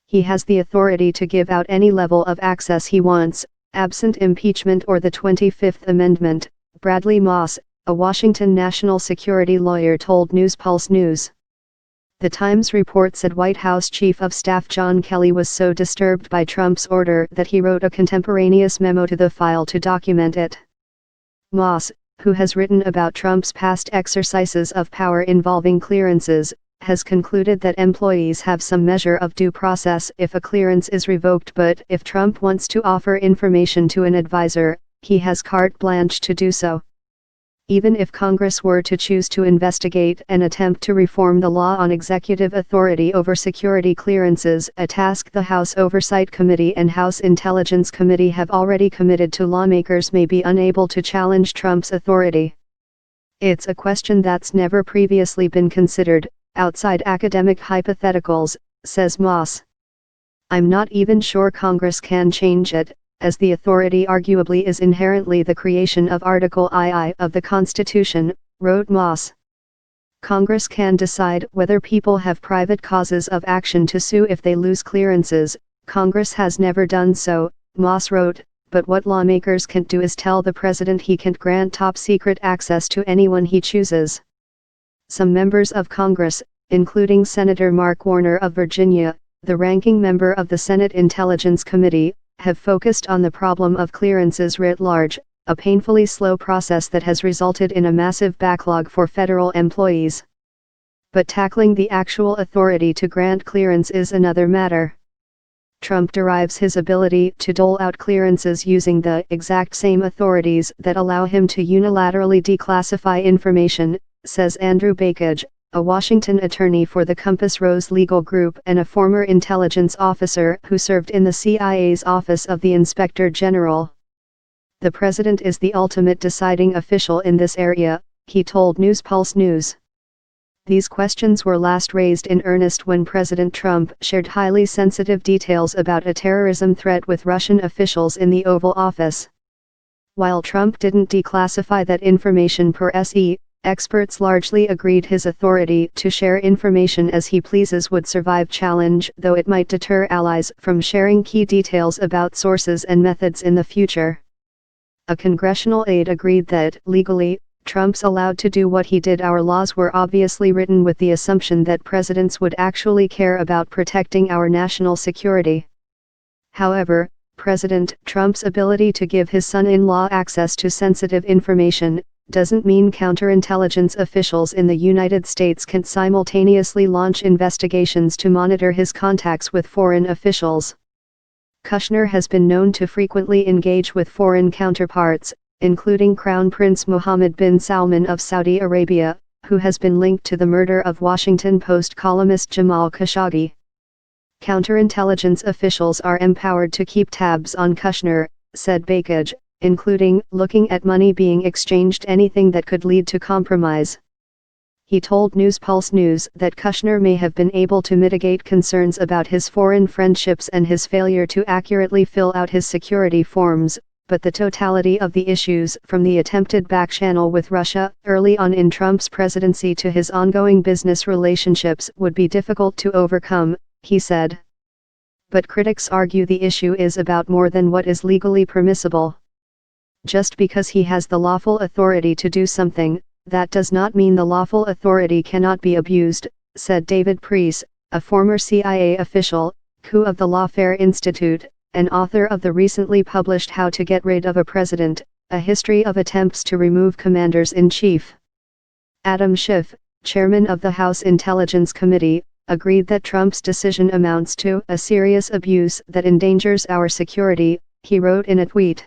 He has the authority to give out any level of access he wants, absent impeachment or the 25th Amendment, Bradley Moss, a Washington national security lawyer told NewsPulse News. The Times reports that White House Chief of Staff John Kelly was so disturbed by Trump's order that he wrote a contemporaneous memo to the file to document it. Moss, who has written about Trump's past exercises of power involving clearances, has concluded that employees have some measure of due process if a clearance is revoked, but if Trump wants to offer information to an advisor, he has carte blanche to do so. Even if Congress were to choose to investigate and attempt to reform the law on executive authority over security clearances, a task the House Oversight Committee and House Intelligence Committee have already committed to, lawmakers may be unable to challenge Trump's authority. It's a question that's never previously been considered, outside academic hypotheticals, says Moss. I'm not even sure Congress can change it, as the authority arguably is inherently the creation of Article II of the Constitution, wrote Moss. Congress can decide whether people have private causes of action to sue if they lose clearances. Congress has never done so, Moss wrote, but what lawmakers can't do is tell the president he can't grant top-secret access to anyone he chooses. Some members of Congress, including Senator Mark Warner of Virginia, the ranking member of the Senate Intelligence Committee, have focused on the problem of clearances writ large, a painfully slow process that has resulted in a massive backlog for federal employees. But tackling the actual authority to grant clearance is another matter. Trump derives his ability to dole out clearances using the exact same authorities that allow him to unilaterally declassify information, says Andrew Bakage, a Washington attorney for the Compass Rose Legal Group and a former intelligence officer who served in the CIA's Office of the Inspector General. The president is the ultimate deciding official in this area, he told NewsPulse News. These questions were last raised in earnest when President Trump shared highly sensitive details about a terrorism threat with Russian officials in the Oval Office. While Trump didn't declassify that information per se, experts largely agreed his authority to share information as he pleases would survive challenge, though it might deter allies from sharing key details about sources and methods in the future. A congressional aide agreed that, legally, Trump's allowed to do what he did. Our laws were obviously written with the assumption that presidents would actually care about protecting our national security. However, President Trump's ability to give his son-in-law access to sensitive information doesn't mean counterintelligence officials in the United States can simultaneously launch investigations to monitor his contacts with foreign officials. Kushner has been known to frequently engage with foreign counterparts, including Crown Prince Mohammed bin Salman of Saudi Arabia, who has been linked to the murder of Washington Post columnist Jamal Khashoggi. Counterintelligence officials are empowered to keep tabs on Kushner, said Bakage, including looking at money being exchanged, anything that could lead to compromise. He told NewsPulse News that Kushner may have been able to mitigate concerns about his foreign friendships and his failure to accurately fill out his security forms, but the totality of the issues, from the attempted backchannel with Russia early on in Trump's presidency to his ongoing business relationships, would be difficult to overcome, he said. But critics argue the issue is about more than what is legally permissible. Just because he has the lawful authority to do something, that does not mean the lawful authority cannot be abused, said David Preece, a former CIA official, coup of the Lawfare Institute, and author of the recently published How to Get Rid of a President, a history of attempts to remove commanders-in-chief. Adam Schiff, chairman of the House Intelligence Committee, agreed that Trump's decision amounts to a serious abuse that endangers our security, he wrote in a tweet.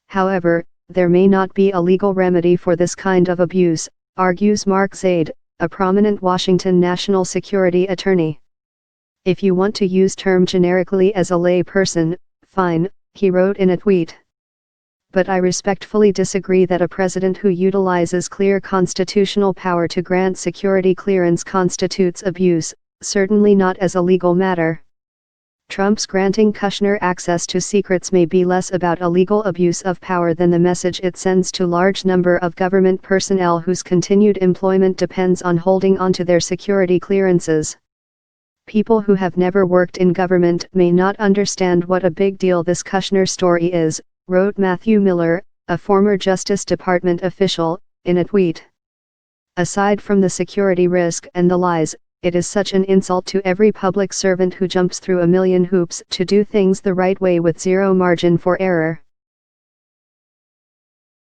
However, there may not be a legal remedy for this kind of abuse, argues Mark Zaid, a prominent Washington national security attorney. If you want to use term generically as a lay person, fine, he wrote in a tweet. But I respectfully disagree that a president who utilizes clear constitutional power to grant security clearance constitutes abuse, certainly not as a legal matter. Trump's granting Kushner access to secrets may be less about illegal abuse of power than the message it sends to large number of government personnel whose continued employment depends on holding onto their security clearances. People who have never worked in government may not understand what a big deal this Kushner story is, wrote Matthew Miller, a former Justice Department official, in a tweet. Aside from the security risk and the lies, it is such an insult to every public servant who jumps through a million hoops to do things the right way with zero margin for error.